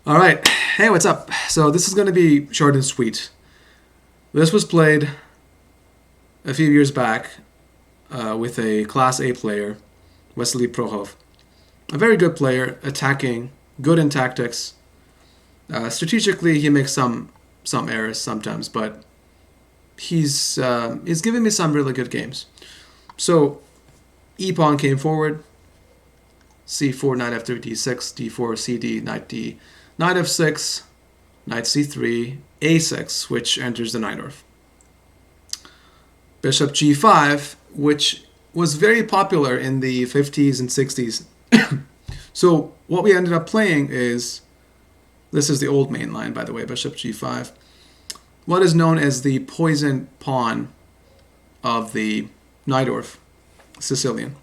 All right. Hey, what's up? So this is going to be short and sweet. This was played a few years back with a Class A player, Wesley Prohov. A very good player, attacking, good in tactics. Strategically, he makes some errors sometimes, but he's giving me some really good games. So E pawn came forward, c4, knight f3, d6, d4, cd, knight d, knight f6, knight c3, a6, which enters the Najdorf. Bishop g5, which was very popular in the 50s and 60s. So what we ended up playing is, this is the old main line, by the way, bishop g5, what is known as the poison pawn of the Najdorf Sicilian.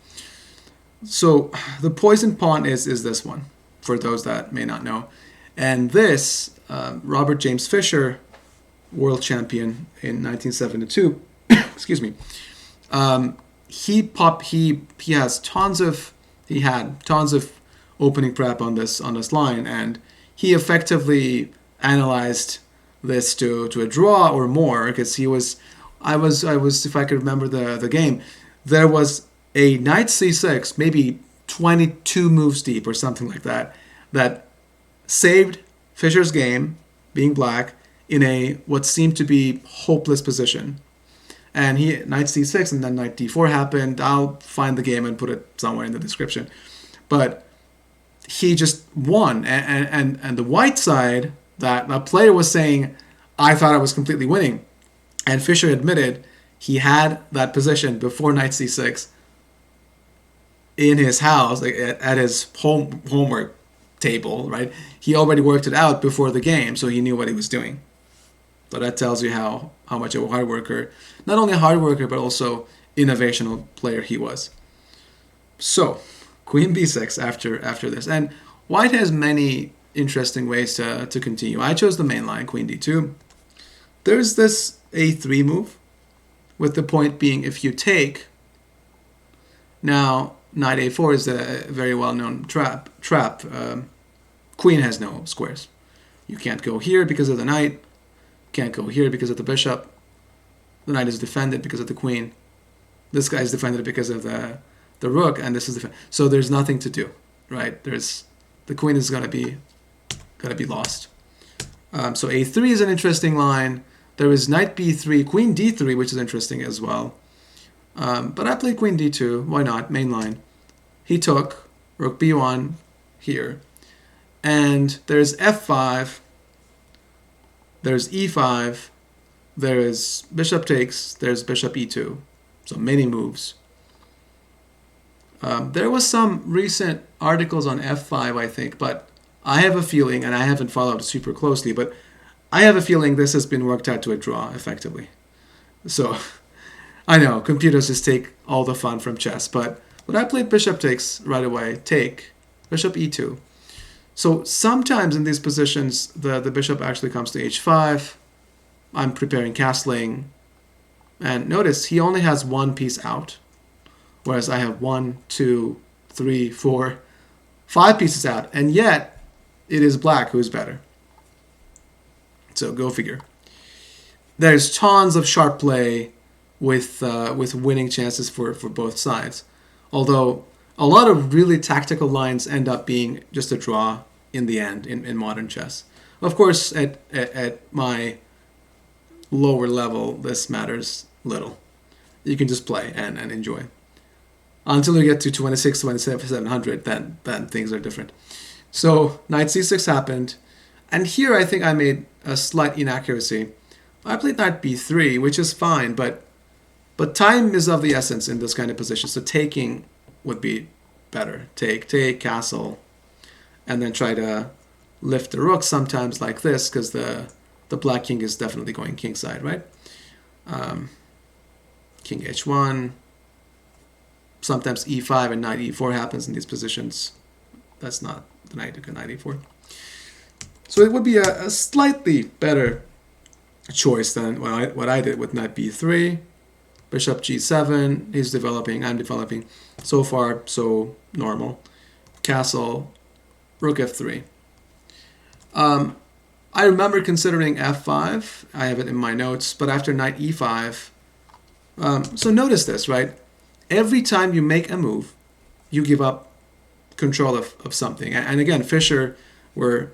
So the poison pawn is this one, for those that may not know. And this, Robert James Fischer, world champion in 1972, excuse me, he had tons of opening prep on this line, and he effectively analyzed this to a draw or more, because I was if I could remember the game, there was a knight c6, maybe 22 moves deep or something like that, that saved Fischer's game, being black, in a what seemed to be hopeless position. And he knight c6, and then knight d4 happened. I'll find the game and put it somewhere in the description. But he just won, and the white side, that the player was saying, I thought I was completely winning. And Fischer admitted he had that position before knight c6 in his house, like at his homework table, right? He already worked it out before the game, so he knew what he was doing. So that tells you how much of a hard worker, not only a hard worker, but also innovational player he was. So, queen b6 after this. And white has many interesting ways to continue. I chose the main line, queen d2. There's this a3 move, with the point being, if you take, now knight a4 is a very well-known trap. Queen has no squares. You can't go here because of the knight. Can't go here because of the bishop. The knight is defended because of the queen. This guy is defended because of the rook, and this is so there's nothing to do, right? The queen is gonna be lost. So a3 is an interesting line. There is knight b3, queen d3, which is interesting as well. But I played queen d2. Why not? Main line. He took rook b1 here, and there's f5. There's e5. There is bishop takes. There's bishop e2. So many moves. There was some recent articles on f5, I think, but I have a feeling, and I haven't followed super closely, but I have a feeling this has been worked out to a draw, effectively. So, I know, computers just take all the fun from chess, but I played bishop takes right away, take, bishop e2. So sometimes in these positions, the bishop actually comes to h5. I'm preparing castling. And notice, he only has one piece out, whereas I have 1, 2, 3, 4, 5 pieces out. And yet, it is black who's better. So go figure. There's tons of sharp play with winning chances for both sides. Although a lot of really tactical lines end up being just a draw in the end in modern chess. Of course, at my lower level, this matters little. You can just play and enjoy. Until you get to 26, 27, 700, then things are different. So knight c6 happened. And here I think I made a slight inaccuracy. I played knight b3, which is fine, but time is of the essence in this kind of position. So taking would be better. Take, castle, and then try to lift the rook sometimes like this, because the black king is definitely going kingside, right? King h1. Sometimes e5 and knight e4 happens in these positions. That's not the knight took a knight e4. So it would be a slightly better choice than what I did with knight b3. Bishop g7, he's developing, I'm developing. So far, so normal. Castle, rook f3. I remember considering f5. I have it in my notes, but after knight e5. So notice this, right? Every time you make a move, you give up control of something. And again, Fischer, we're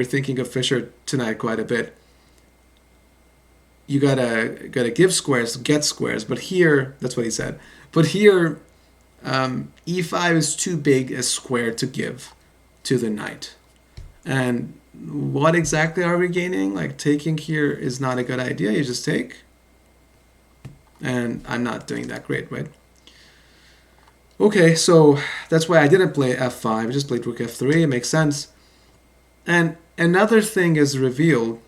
thinking of Fischer tonight quite a bit. You gotta give squares to get squares, but here, that's what he said. But here, e5 is too big a square to give to the knight. And what exactly are we gaining? Like, taking here is not a good idea. You just take. And I'm not doing that great, right? Okay, so that's why I didn't play f5. I just played rook f3. It makes sense. And another thing is revealed.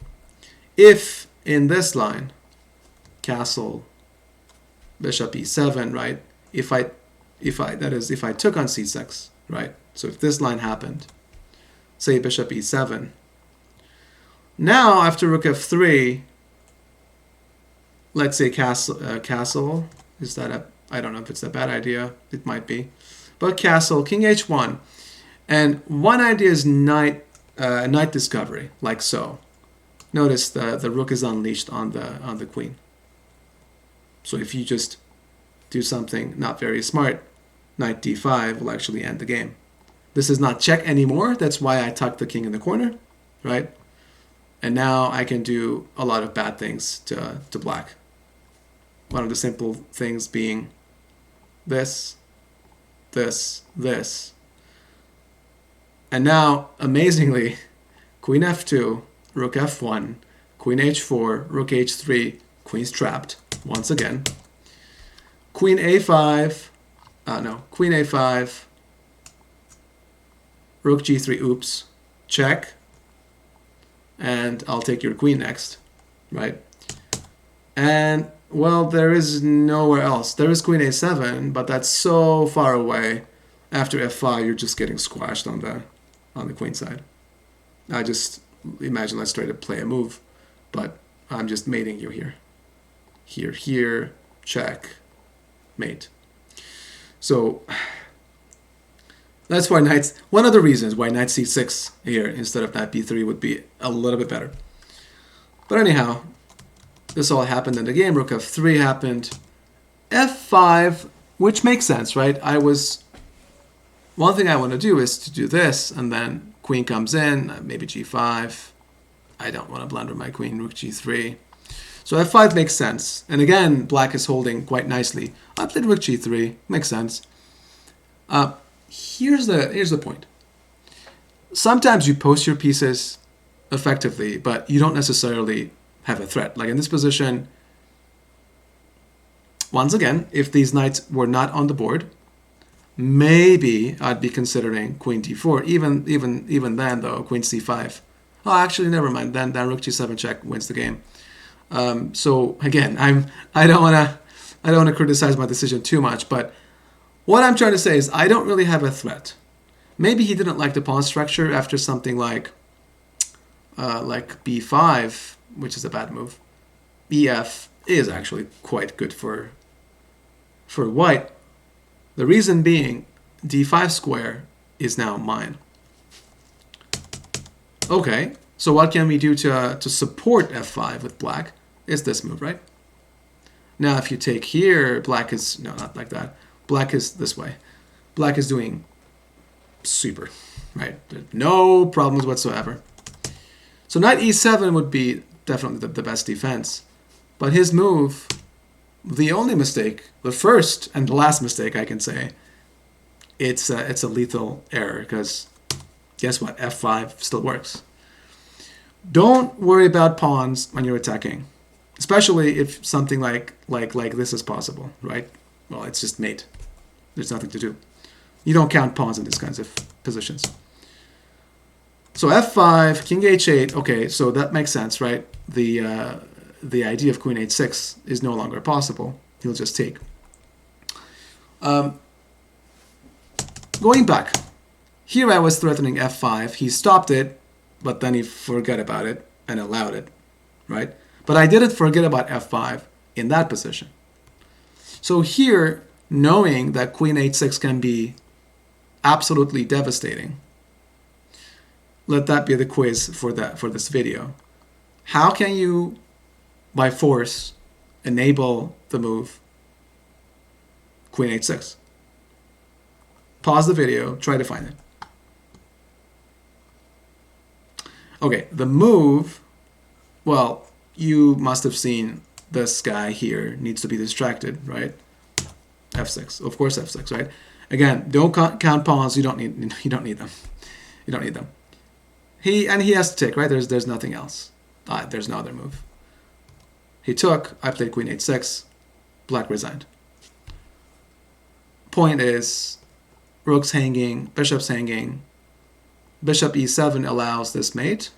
If in this line, castle, bishop e7, right? If I took on c6, right? So if this line happened, say bishop e7. Now after rook f3, let's say castle. Is that I don't know if it's a bad idea. It might be, but castle, king h1, and one idea is knight discovery, like so. Notice the rook is unleashed on the queen. So if you just do something not very smart, knight d5 will actually end the game. This is not check anymore. That's why I tucked the king in the corner, right? And now I can do a lot of bad things to black. One of the simple things being this, this, this. And now, amazingly, queen f2, rook f1, queen h4, rook h3, queen's trapped once again. Queen a5, queen a5, rook g3, oops, check. And I'll take your queen next, right? And, well, there is nowhere else. There is queen a7, but that's so far away. After f5, you're just getting squashed on the queen side. I just imagine let's try to play a move, but I'm just mating you here. Here, check, mate. So that's why one of the reasons why knight c6 here instead of knight b3 would be a little bit better. But anyhow, this all happened in the game. Rook f3 happened. f5, which makes sense, right? One thing I want to do is to do this, and then queen comes in, maybe g5. I don't want to blunder my queen, rook g3. So f5 makes sense. And again, black is holding quite nicely. I played rook g3, makes sense. Here's the point. Sometimes you post your pieces effectively, but you don't necessarily have a threat. Like in this position, once again, if these knights were not on the board, maybe I'd be considering queen d4. Even then, though, queen c5. Oh, actually, never mind. Then rook g7 check wins the game. So again, I don't want to criticize my decision too much, but what I'm trying to say is I don't really have a threat. Maybe he didn't like the pawn structure after something like b5, which is a bad move. ef is actually quite good for white. The reason being d5 square is now mine. Okay, so what can we do to support f5 with black? It's this move, right? Now if you take here, black is, no, not like that. Black is this way. Black is doing super, right? No problems whatsoever. So knight e7 would be definitely the best defense. But his move, the only mistake, the first and the last mistake I can say, it's a lethal error because guess what? f5 still works. Don't worry about pawns when you're attacking, especially if something like this is possible, right? Well, it's just mate. There's nothing to do. You don't count pawns in these kinds of positions. So f5, king h8. Okay, so that makes sense, right? The idea of queen h6 is no longer possible. He'll just take. Going back, here I was threatening f5. He stopped it, but then he forgot about it and allowed it, right? But I didn't forget about f5 in that position. So here, knowing that queen h6 can be absolutely devastating, let that be the quiz for this video. How can you, by force, enable the move Queen H6? Pause the video, try to find it. Okay, the move, well, you must have seen this guy here needs to be distracted, right? F6, of course F6, right? Again, don't count pawns. You don't need them. You don't need them. He has to take, right? There's nothing else. There's no other move. He took. I played Queen H6. Black resigned. Point is, rook's hanging, bishop's hanging. Bishop E7 allows this mate,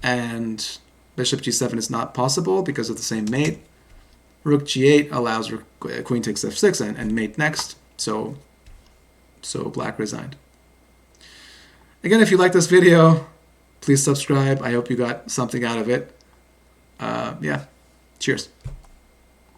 and bishop G7 is not possible because of the same mate. Rook G8 allows queen takes F6 and mate next. So black resigned. Again, if you like this video, please subscribe. I hope you got something out of it. Yeah, cheers.